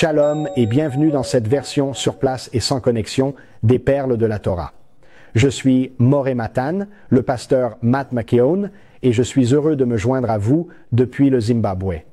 Shalom et bienvenue dans cette version sur place et sans connexion des perles de la Torah. Je suis Moré Matan, le pasteur Matt McKeown, et je suis heureux de me joindre à vous depuis le Zimbabwe.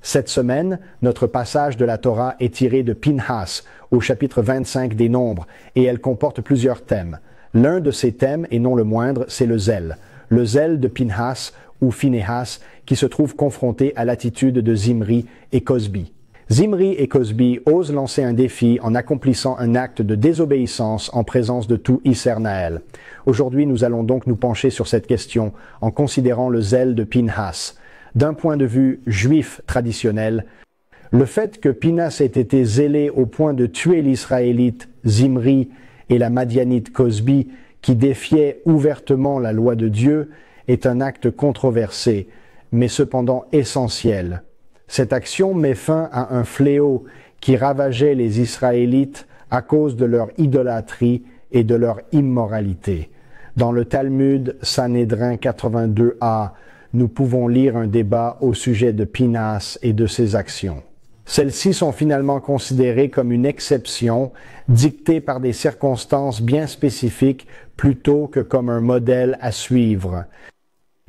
Cette semaine, notre passage de la Torah est tiré de Pinhas, au chapitre 25 des Nombres, et elle comporte plusieurs thèmes. L'un de ces thèmes, et non le moindre, c'est le zèle de Pinhas ou Phinehas, qui se trouve confronté à l'attitude de Zimri et Cosbi. Zimri et Cosbi osent lancer un défi en accomplissant un acte de désobéissance en présence de tout Israël. Aujourd'hui, nous allons donc nous pencher sur cette question en considérant le zèle de Pinhas. D'un point de vue juif traditionnel, le fait que Pinhas ait été zélé au point de tuer l'Israélite Zimri et la Madianite Cosbi, qui défiait ouvertement la loi de Dieu, est un acte controversé, mais cependant essentiel. Cette action met fin à un fléau qui ravageait les Israélites à cause de leur idolâtrie et de leur immoralité. Dans le Talmud Sanhédrin 82a, nous pouvons lire un débat au sujet de Pinhas et de ses actions. Celles-ci sont finalement considérées comme une exception, dictée par des circonstances bien spécifiques plutôt que comme un modèle à suivre.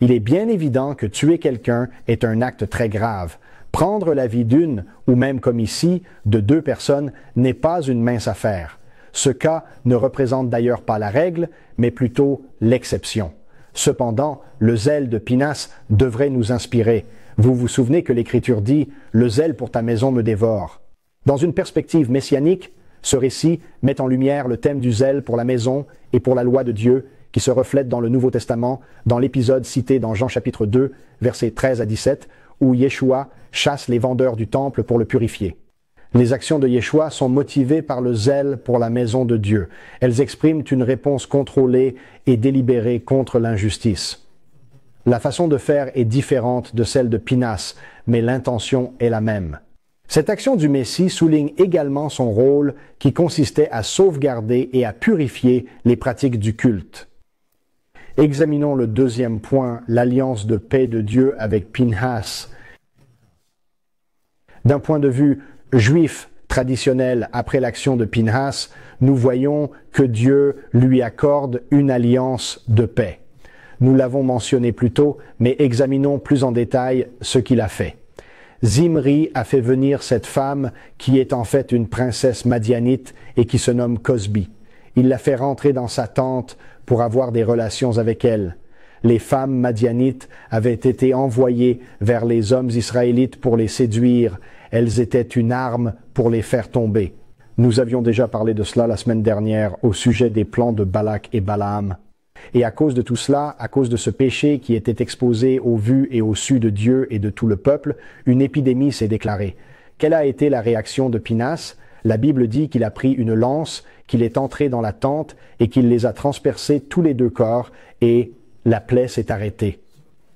Il est bien évident que tuer quelqu'un est un acte très grave. Prendre la vie d'une, ou même comme ici, de deux personnes n'est pas une mince affaire. Ce cas ne représente d'ailleurs pas la règle, mais plutôt l'exception. Cependant, le zèle de Pinhas devrait nous inspirer. Vous vous souvenez que l'Écriture dit « Le zèle pour ta maison me dévore ». Dans une perspective messianique, ce récit met en lumière le thème du zèle pour la maison et pour la loi de Dieu qui se reflète dans le Nouveau Testament, dans l'épisode cité dans Jean chapitre 2, versets 13 à 17, où Yeshua chasse les vendeurs du temple pour le purifier. Les actions de Yeshua sont motivées par le zèle pour la maison de Dieu. Elles expriment une réponse contrôlée et délibérée contre l'injustice. La façon de faire est différente de celle de Pinhas, mais l'intention est la même. Cette action du Messie souligne également son rôle qui consistait à sauvegarder et à purifier les pratiques du culte. Examinons le deuxième point, l'alliance de paix de Dieu avec Pinhas. D'un point de vue juif traditionnel, après l'action de Pinhas, nous voyons que Dieu lui accorde une alliance de paix. Nous l'avons mentionné plus tôt, mais examinons plus en détail ce qu'il a fait. Zimri a fait venir cette femme qui est en fait une princesse madianite et qui se nomme Cosbi. Il l'a fait rentrer dans sa tente pour avoir des relations avec elle. Les femmes madianites avaient été envoyées vers les hommes israélites pour les séduire. Elles étaient une arme pour les faire tomber. Nous avions déjà parlé de cela la semaine dernière au sujet des plans de Balak et Balaam. Et à cause de tout cela, à cause de ce péché qui était exposé au vu et au su de Dieu et de tout le peuple, une épidémie s'est déclarée. Quelle a été la réaction de Pinhas? La Bible dit qu'il a pris une lance, qu'il est entré dans la tente et qu'il les a transpercés tous les deux corps et la plaie s'est arrêtée.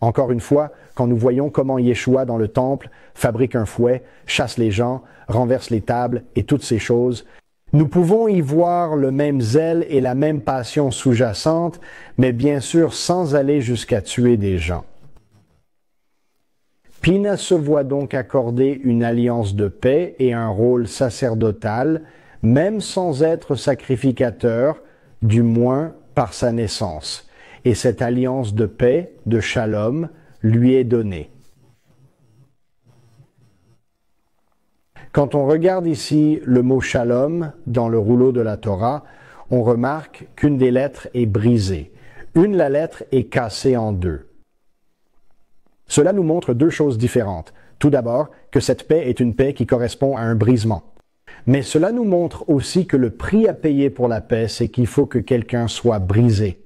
Encore une fois, quand nous voyons comment Yeshua dans le temple fabrique un fouet, chasse les gens, renverse les tables et toutes ces choses, nous pouvons y voir le même zèle et la même passion sous-jacente, mais bien sûr sans aller jusqu'à tuer des gens. Pinhas se voit donc accorder une alliance de paix et un rôle sacerdotal, même sans être sacrificateur, du moins par sa naissance. Et cette alliance de paix, de shalom, lui est donnée. Quand on regarde ici le mot shalom dans le rouleau de la Torah, on remarque qu'une des lettres est brisée. La lettre est cassée en deux. Cela nous montre deux choses différentes. Tout d'abord, que cette paix est une paix qui correspond à un brisement. Mais cela nous montre aussi que le prix à payer pour la paix, c'est qu'il faut que quelqu'un soit brisé.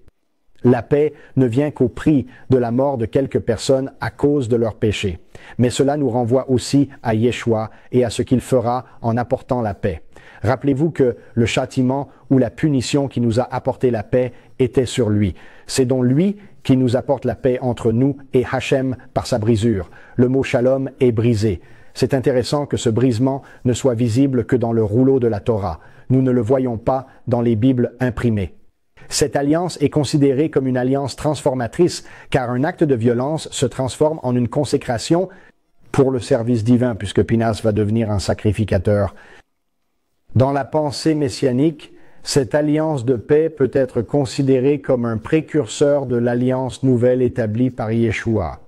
La paix ne vient qu'au prix de la mort de quelques personnes à cause de leurs péchés. Mais cela nous renvoie aussi à Yeshua et à ce qu'il fera en apportant la paix. Rappelez-vous que le châtiment ou la punition qui nous a apporté la paix était sur lui. C'est donc lui qui nous apporte la paix entre nous et Hachem par sa brisure. Le mot shalom est brisé. C'est intéressant que ce brisement ne soit visible que dans le rouleau de la Torah. Nous ne le voyons pas dans les Bibles imprimées. Cette alliance est considérée comme une alliance transformatrice, car un acte de violence se transforme en une consécration pour le service divin, puisque Pinas va devenir un sacrificateur. Dans la pensée messianique, cette alliance de paix peut être considérée comme un précurseur de l'alliance nouvelle établie par Yeshua.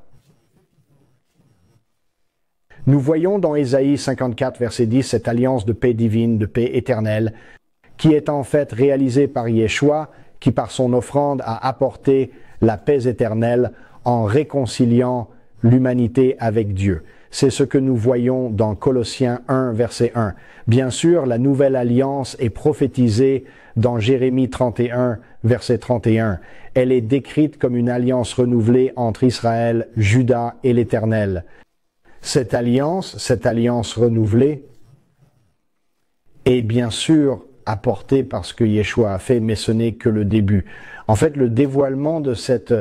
Nous voyons dans Ésaïe 54, verset 10, cette alliance de paix divine, de paix éternelle, qui est en fait réalisée par Yeshua, qui par son offrande a apporté la paix éternelle en réconciliant l'humanité avec Dieu. C'est ce que nous voyons dans Colossiens 1, verset 1. Bien sûr, la nouvelle alliance est prophétisée dans Jérémie 31, verset 31. Elle est décrite comme une alliance renouvelée entre Israël, Juda et l'Éternel. Cette alliance renouvelée, est bien sûr apportée par ce que Yeshua a fait, mais ce n'est que le début. En fait, le dévoilement de cette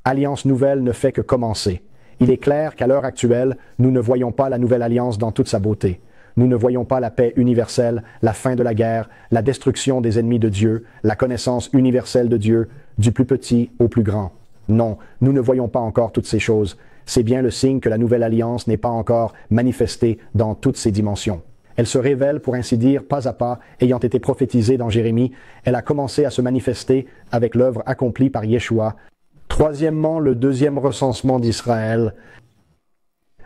alliance nouvelle ne fait que commencer. Il est clair qu'à l'heure actuelle, nous ne voyons pas la nouvelle alliance dans toute sa beauté. Nous ne voyons pas la paix universelle, la fin de la guerre, la destruction des ennemis de Dieu, la connaissance universelle de Dieu, du plus petit au plus grand. Non, nous ne voyons pas encore toutes ces choses. C'est bien le signe que la nouvelle alliance n'est pas encore manifestée dans toutes ses dimensions. Elle se révèle, pour ainsi dire, pas à pas, ayant été prophétisée dans Jérémie. Elle a commencé à se manifester avec l'œuvre accomplie par Yeshua. Troisièmement, le deuxième recensement d'Israël.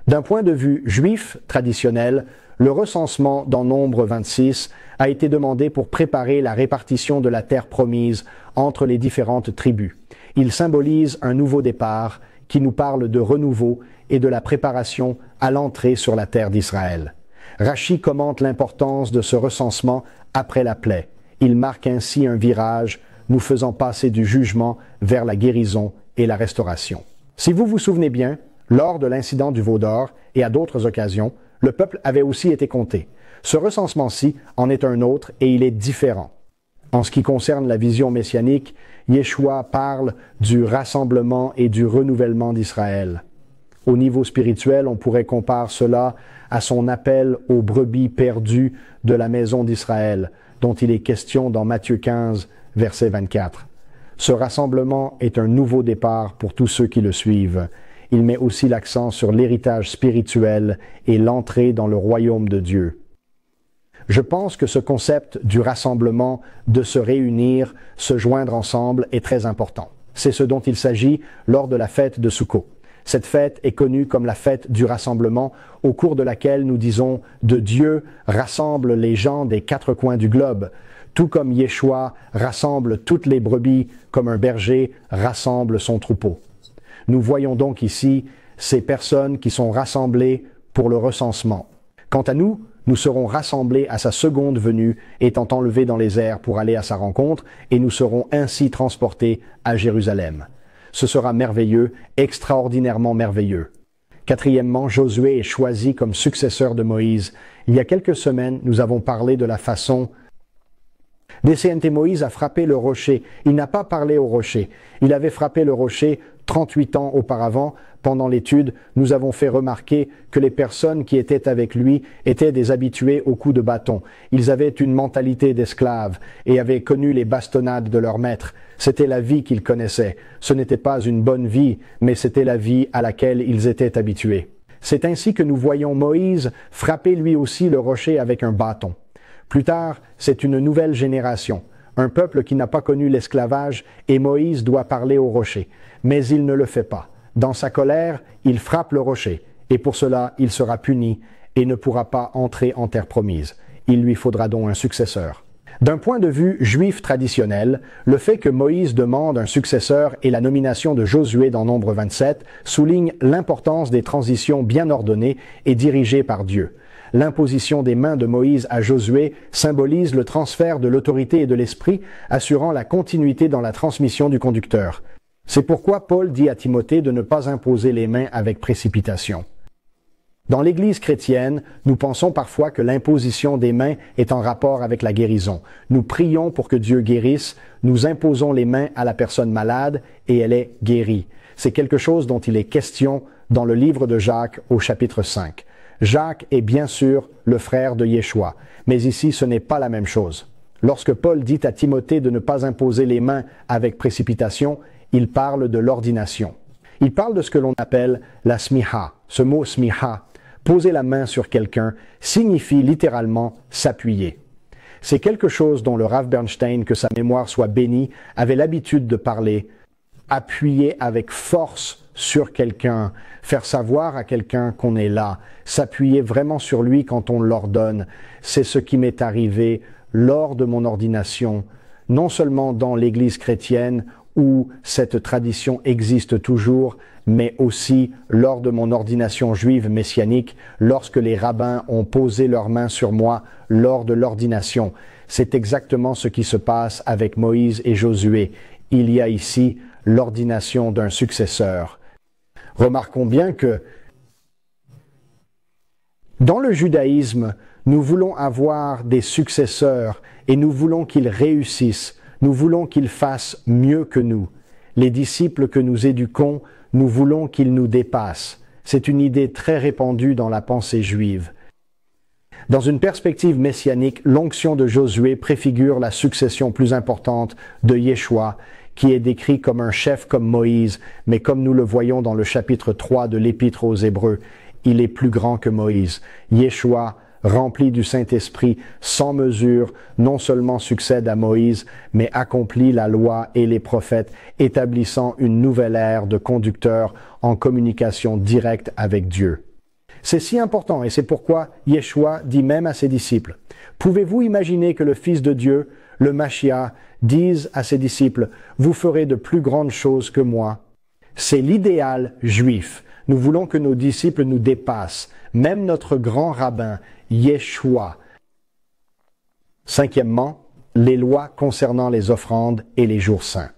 D'un point de vue juif traditionnel, le recensement dans Nombre 26 a été demandé pour préparer la répartition de la terre promise entre les différentes tribus. Il symbolise un nouveau départ qui nous parle de renouveau et de la préparation à l'entrée sur la terre d'Israël. Rachi commente l'importance de ce recensement après la plaie. Il marque ainsi un virage, nous faisant passer du jugement vers la guérison et la restauration. Si vous vous souvenez bien, lors de l'incident du veau d'or et à d'autres occasions, le peuple avait aussi été compté. Ce recensement-ci en est un autre et il est différent. En ce qui concerne la vision messianique, Yeshua parle du rassemblement et du renouvellement d'Israël. Au niveau spirituel, on pourrait comparer cela à son appel aux brebis perdues de la maison d'Israël, dont il est question dans Matthieu 15, verset 24. Ce rassemblement est un nouveau départ pour tous ceux qui le suivent. Il met aussi l'accent sur l'héritage spirituel et l'entrée dans le royaume de Dieu. Je pense que ce concept du rassemblement, de se réunir, se joindre ensemble, est très important. C'est ce dont il s'agit lors de la fête de Sukkot. Cette fête est connue comme la fête du rassemblement, au cours de laquelle nous disons « de Dieu rassemble les gens des quatre coins du globe », tout comme Yeshua rassemble toutes les brebis comme un berger rassemble son troupeau. Nous voyons donc ici ces personnes qui sont rassemblées pour le recensement. Quant à nous, nous serons rassemblés à sa seconde venue, étant enlevés dans les airs pour aller à sa rencontre, et nous serons ainsi transportés à Jérusalem. Ce sera merveilleux, extraordinairement merveilleux. Quatrièmement, Josué est choisi comme successeur de Moïse. Il y a quelques semaines, nous avons parlé de la façon DCNT Moïse a frappé le rocher. Il n'a pas parlé au rocher. Il avait frappé le rocher 38 ans auparavant. Pendant l'étude, nous avons fait remarquer que les personnes qui étaient avec lui étaient des habitués au coup de bâton. Ils avaient une mentalité d'esclaves et avaient connu les bastonnades de leur maître. C'était la vie qu'ils connaissaient. Ce n'était pas une bonne vie, mais c'était la vie à laquelle ils étaient habitués. C'est ainsi que nous voyons Moïse frapper lui aussi le rocher avec un bâton. Plus tard, c'est une nouvelle génération, un peuple qui n'a pas connu l'esclavage, et Moïse doit parler au rocher. Mais il ne le fait pas. Dans sa colère, il frappe le rocher, et pour cela, il sera puni et ne pourra pas entrer en terre promise. Il lui faudra donc un successeur. D'un point de vue juif traditionnel, le fait que Moïse demande un successeur et la nomination de Josué dans Nombre 27 souligne l'importance des transitions bien ordonnées et dirigées par Dieu. L'imposition des mains de Moïse à Josué symbolise le transfert de l'autorité et de l'esprit, assurant la continuité dans la transmission du conducteur. C'est pourquoi Paul dit à Timothée de ne pas imposer les mains avec précipitation. Dans l'Église chrétienne, nous pensons parfois que l'imposition des mains est en rapport avec la guérison. Nous prions pour que Dieu guérisse, nous imposons les mains à la personne malade et elle est guérie. C'est quelque chose dont il est question dans le livre de Jacques au chapitre 5. Jacques est bien sûr le frère de Yeshua, mais ici ce n'est pas la même chose. Lorsque Paul dit à Timothée de ne pas imposer les mains avec précipitation, il parle de l'ordination. Il parle de ce que l'on appelle la smiha, Ce mot smiha, poser la main sur quelqu'un, signifie littéralement s'appuyer. C'est quelque chose dont le Rav Bernstein, que sa mémoire soit bénie, avait l'habitude de parler. Appuyer avec force sur quelqu'un, faire savoir à quelqu'un qu'on est là, s'appuyer vraiment sur lui quand on l'ordonne. C'est ce qui m'est arrivé lors de mon ordination, non seulement dans l'Église chrétienne où cette tradition existe toujours, mais aussi lors de mon ordination juive messianique, lorsque les rabbins ont posé leurs mains sur moi lors de l'ordination. C'est exactement ce qui se passe avec Moïse et Josué. Il y a ici l'ordination d'un successeur. Remarquons bien que dans le judaïsme, nous voulons avoir des successeurs et nous voulons qu'ils réussissent, nous voulons qu'ils fassent mieux que nous. Les disciples que nous éduquons, nous voulons qu'ils nous dépassent. C'est une idée très répandue dans la pensée juive. Dans une perspective messianique, l'onction de Josué préfigure la succession plus importante de Yeshua, qui est décrit comme un chef comme Moïse, mais comme nous le voyons dans le chapitre 3 de l'Épître aux Hébreux, il est plus grand que Moïse. Yeshua, rempli du Saint-Esprit, sans mesure, non seulement succède à Moïse, mais accomplit la loi et les prophètes, établissant une nouvelle ère de conducteurs en communication directe avec Dieu. C'est si important et c'est pourquoi Yeshua dit même à ses disciples, « Pouvez-vous imaginer que le Fils de Dieu, le Mashiach, dise à ses disciples, « Vous ferez de plus grandes choses que moi ». C'est l'idéal juif. Nous voulons que nos disciples nous dépassent, même notre grand rabbin, Yeshua. Cinquièmement, les lois concernant les offrandes et les jours saints.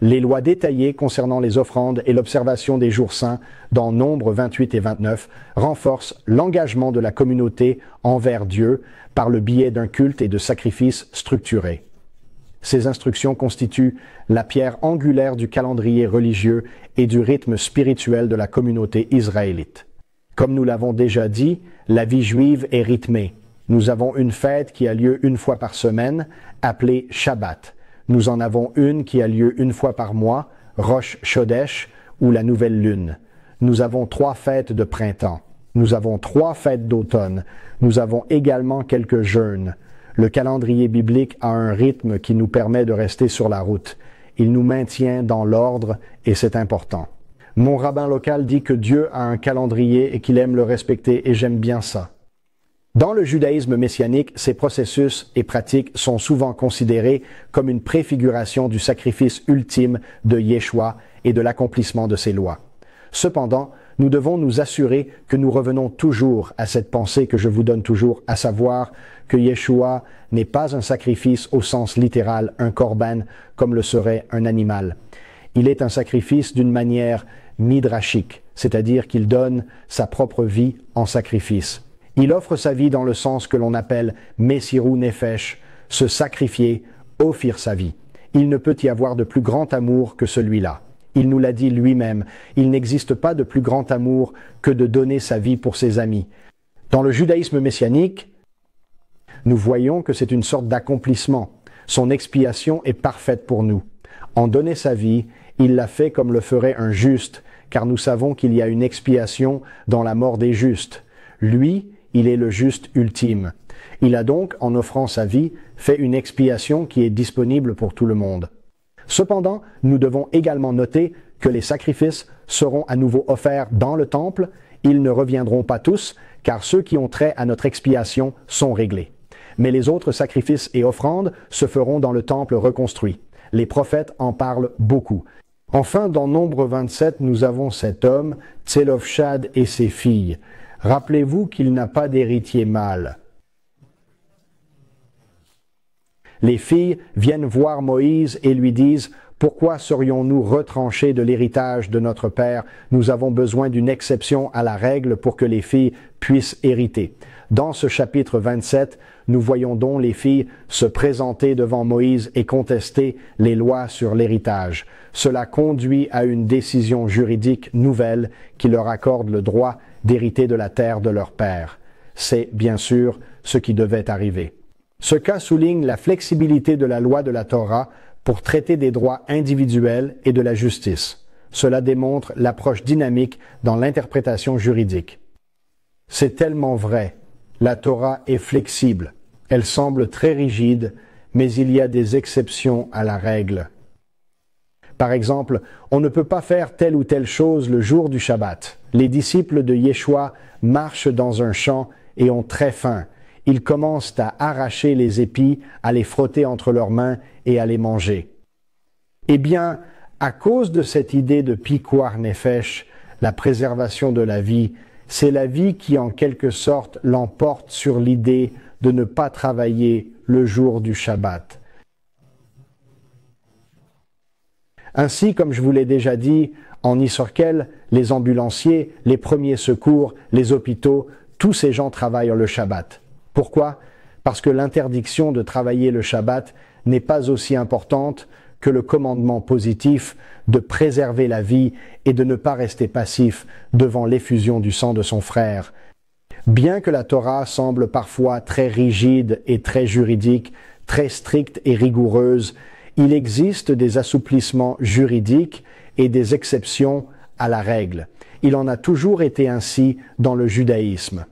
Les lois détaillées concernant les offrandes et l'observation des jours saints dans Nombre 28 et 29 renforcent l'engagement de la communauté envers Dieu par le biais d'un culte et de sacrifices structurés. Ces instructions constituent la pierre angulaire du calendrier religieux et du rythme spirituel de la communauté israélite. Comme nous l'avons déjà dit, la vie juive est rythmée. Nous avons une fête qui a lieu une fois par semaine, appelée Shabbat. Nous en avons une qui a lieu une fois par mois, Rosh Chodesh, ou la nouvelle lune. Nous avons 3 fêtes de printemps. Nous avons 3 fêtes d'automne. Nous avons également quelques jeûnes. Le calendrier biblique a un rythme qui nous permet de rester sur la route. Il nous maintient dans l'ordre et c'est important. Mon rabbin local dit que Dieu a un calendrier et qu'il aime le respecter et j'aime bien ça. Dans le judaïsme messianique, ces processus et pratiques sont souvent considérés comme une préfiguration du sacrifice ultime de Yeshua et de l'accomplissement de ses lois. Cependant, nous devons nous assurer que nous revenons toujours à cette pensée que je vous donne toujours, à savoir que Yeshua n'est pas un sacrifice au sens littéral, un korban, comme le serait un animal. Il est un sacrifice d'une manière midrashique, c'est-à-dire qu'il donne sa propre vie en sacrifice. Il offre sa vie dans le sens que l'on appelle Messirou Nefesh, se sacrifier, offrir sa vie. Il ne peut y avoir de plus grand amour que celui-là. Il nous l'a dit lui-même, il n'existe pas de plus grand amour que de donner sa vie pour ses amis. Dans le judaïsme messianique, nous voyons que c'est une sorte d'accomplissement. Son expiation est parfaite pour nous. En donner sa vie, il l'a fait comme le ferait un juste, car nous savons qu'il y a une expiation dans la mort des justes. Lui, il est le juste ultime. Il a donc, en offrant sa vie, fait une expiation qui est disponible pour tout le monde. Cependant, nous devons également noter que les sacrifices seront à nouveau offerts dans le temple. Ils ne reviendront pas tous, car ceux qui ont trait à notre expiation sont réglés. Mais les autres sacrifices et offrandes se feront dans le temple reconstruit. Les prophètes en parlent beaucoup. Enfin, dans Nombre 27, nous avons cet homme, Tselofshad et ses filles. Rappelez-vous qu'il n'a pas d'héritier mâle. Les filles viennent voir Moïse et lui disent « Pourquoi serions-nous retranchés de l'héritage de notre père? Nous avons besoin d'une exception à la règle pour que les filles puissent hériter. » Dans ce chapitre 27, nous voyons donc les filles se présenter devant Moïse et contester les lois sur l'héritage. Cela conduit à une décision juridique nouvelle qui leur accorde le droit d'hériter de la terre de leur père. C'est bien sûr ce qui devait arriver. Ce cas souligne la flexibilité de la loi de la Torah pour traiter des droits individuels et de la justice. Cela démontre l'approche dynamique dans l'interprétation juridique. C'est tellement vrai. La Torah est flexible. Elle semble très rigide, mais il y a des exceptions à la règle. Par exemple, on ne peut pas faire telle ou telle chose le jour du Shabbat. Les disciples de Yeshua marchent dans un champ et ont très faim. Ils commencent à arracher les épis, à les frotter entre leurs mains et à les manger. Eh bien, à cause de cette idée de Pikuach Nefesh, la préservation de la vie, c'est la vie qui en quelque sorte l'emporte sur l'idée de ne pas travailler le jour du Shabbat. Ainsi, comme je vous l'ai déjà dit, en Israël, les ambulanciers, les premiers secours, les hôpitaux, tous ces gens travaillent le Shabbat. Pourquoi? Parce que l'interdiction de travailler le Shabbat n'est pas aussi importante que le commandement positif de préserver la vie et de ne pas rester passif devant l'effusion du sang de son frère. Bien que la Torah semble parfois très rigide et très juridique, très stricte et rigoureuse, il existe des assouplissements juridiques et des exceptions à la règle. Il en a toujours été ainsi dans le judaïsme.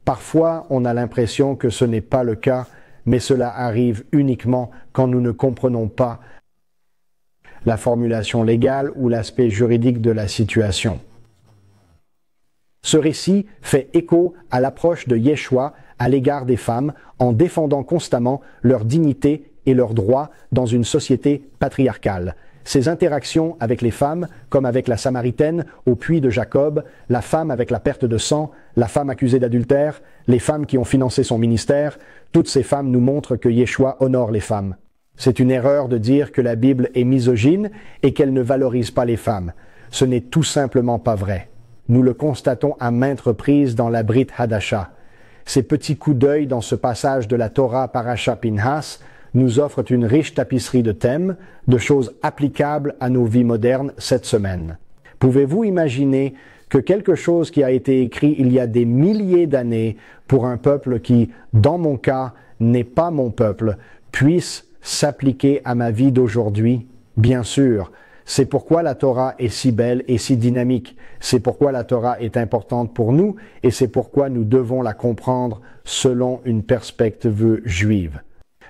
Parfois, on a l'impression que ce n'est pas le cas, mais cela arrive uniquement quand nous ne comprenons pas la formulation légale ou l'aspect juridique de la situation. Ce récit fait écho à l'approche de Yeshua à l'égard des femmes en défendant constamment leur dignité et leurs droits dans une société patriarcale. Ses interactions avec les femmes, comme avec la Samaritaine au puits de Jacob, la femme avec la perte de sang, la femme accusée d'adultère, les femmes qui ont financé son ministère, toutes ces femmes nous montrent que Yeshua honore les femmes. C'est une erreur de dire que la Bible est misogyne et qu'elle ne valorise pas les femmes. Ce n'est tout simplement pas vrai. Nous le constatons à maintes reprises dans la Brit Hadasha. Ces petits coups d'œil dans ce passage de la Torah Parasha Pinhas nous offrent une riche tapisserie de thèmes, de choses applicables à nos vies modernes cette semaine. Pouvez-vous imaginer que quelque chose qui a été écrit il y a des milliers d'années pour un peuple qui, dans mon cas, n'est pas mon peuple, puisse s'appliquer à ma vie d'aujourd'hui? Bien sûr, c'est pourquoi la Torah est si belle et si dynamique. C'est pourquoi la Torah est importante pour nous et c'est pourquoi nous devons la comprendre selon une perspective juive.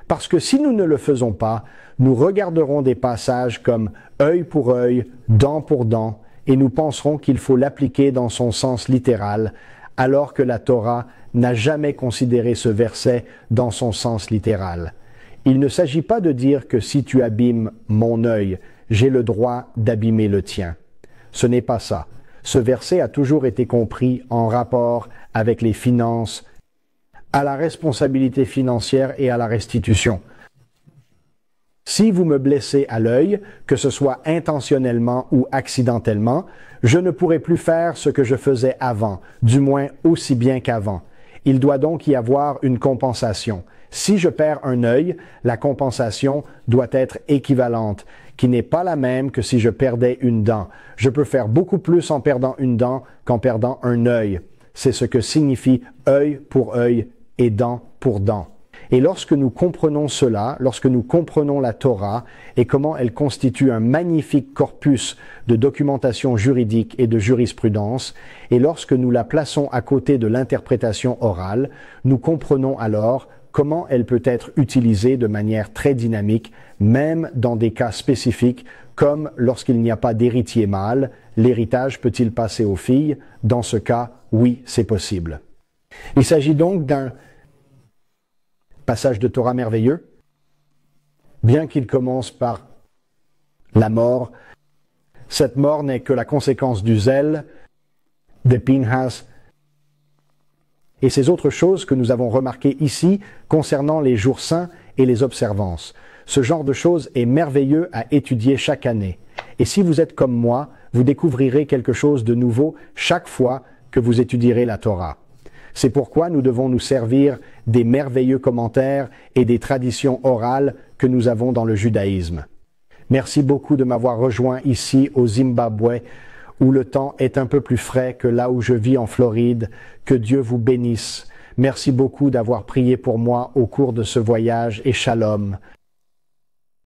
Parce que si nous ne le faisons pas, nous regarderons des passages comme œil pour œil, dent pour dent, et nous penserons qu'il faut l'appliquer dans son sens littéral, alors que la Torah n'a jamais considéré ce verset dans son sens littéral. Il ne s'agit pas de dire que si tu abîmes mon œil, j'ai le droit d'abîmer le tien. Ce n'est pas ça. Ce verset a toujours été compris en rapport avec les finances, à la responsabilité financière et à la restitution. Si vous me blessez à l'œil, que ce soit intentionnellement ou accidentellement, je ne pourrai plus faire ce que je faisais avant, du moins aussi bien qu'avant. Il doit donc y avoir une compensation. Si je perds un œil, la compensation doit être équivalente, qui n'est pas la même que si je perdais une dent. Je peux faire beaucoup plus en perdant une dent qu'en perdant un œil. C'est ce que signifie œil pour œil et dent pour dent. Et lorsque nous comprenons cela, lorsque nous comprenons la Torah et comment elle constitue un magnifique corpus de documentation juridique et de jurisprudence, et lorsque nous la plaçons à côté de l'interprétation orale, nous comprenons alors comment elle peut être utilisée de manière très dynamique, même dans des cas spécifiques, comme lorsqu'il n'y a pas d'héritier mâle, l'héritage peut-il passer aux filles? Dans ce cas, oui, c'est possible. Il s'agit donc d'un passage de Torah merveilleux, bien qu'il commence par la mort. Cette mort n'est que la conséquence du zèle de Pinhas et ces autres choses que nous avons remarquées ici concernant les jours saints et les observances. Ce genre de choses est merveilleux à étudier chaque année. Et si vous êtes comme moi, vous découvrirez quelque chose de nouveau chaque fois que vous étudierez la Torah. C'est pourquoi nous devons nous servir des merveilleux commentaires et des traditions orales que nous avons dans le judaïsme. Merci beaucoup de m'avoir rejoint ici au Zimbabwe, où le temps est un peu plus frais que là où je vis en Floride. Que Dieu vous bénisse. Merci beaucoup d'avoir prié pour moi au cours de ce voyage et shalom.